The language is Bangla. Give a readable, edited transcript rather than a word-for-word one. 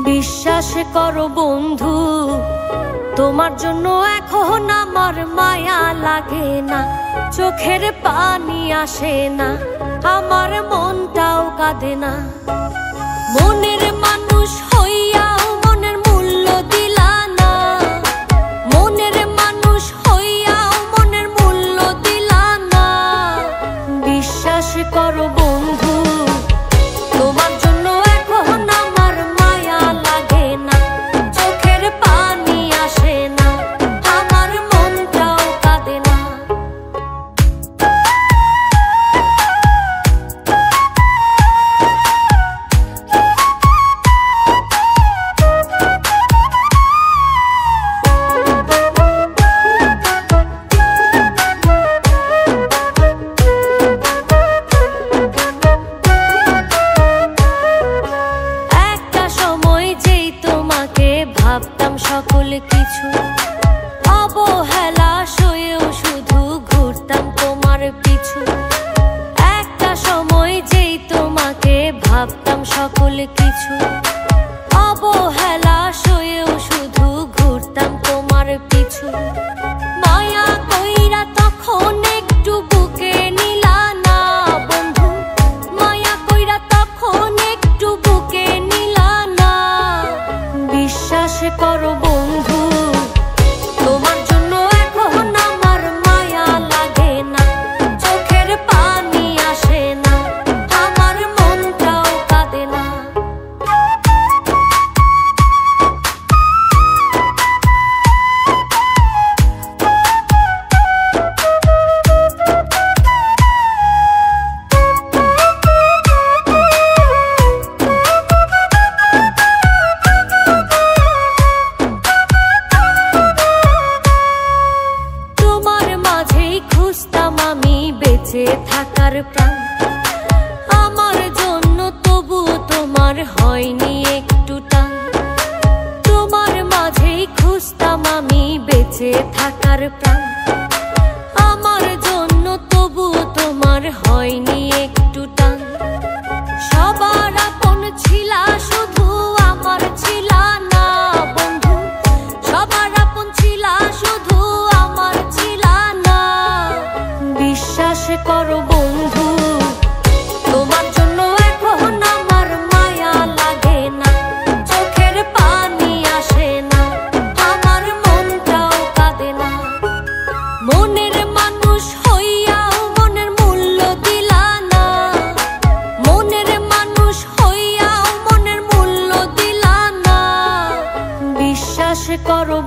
বিশ্বাস করো বন্ধু, তোমার জন্য এখন আমার মায়া লাগে না, চোখের পানি আসে না, আমার মনটাও কাঁদে না। মনের মানুষ হইয়াও মনের মূল্য দিলা না, মনের মানুষ হইয়াও মনের মূল্য দিলা না। বিশ্বাস করো বন্ধু, তোমার জন্য এখন আমার মায়া লাগে না, চোখের পানি আসে না, আমার মনটাও কাঁদে না। ভাবতাম সকল কিছু, অবহেলা সয়েও শুধু ঘুরতাম তোমার পিছু। একটা সময় যেই তোমাকে ভাবতাম সকল কিছু, অবহেলা সয়েও শুধু ঘুরতাম তোমার পিছু। মায়া কইরা তখন একটু বুকে নিলা না বন্ধু, মায়া কইরা তখন একটু বুকে নিলা না। বিশ্বাস করো বন্ধু, তোমার জন্য এখন আমার মায়া লাগে না, চোখের পানি আসে না, আমার মনটাও কাঁদে না। খুঁজতাম আমি বেঁচে থাকার প্রাণ, আমার জন্য তবু তোমার হয়নি একটু টান। তোমার মাঝেই খুঁজতাম আমি বেঁচে থাকার প্রাণ, আমার জন্য তবু তোমার হয়নি একটু টান। সবার আপন ছিলা শুধু আমার ছিলা না বন্ধু, সবার আপন ছিলা শুধু আমার ছিলা না। বিশ্বাস করো বন্ধু, তোমার জন্য এখন আমার মায়া লাগে না, চোখের পানি আসে না, আমার মনটাও কাঁদে না। মনের মানুষ হইয়াও মনের মূল্য দিলা না, মনের মানুষ হইয়াও মনের মূল্য দিলা না। বিশ্বাস করো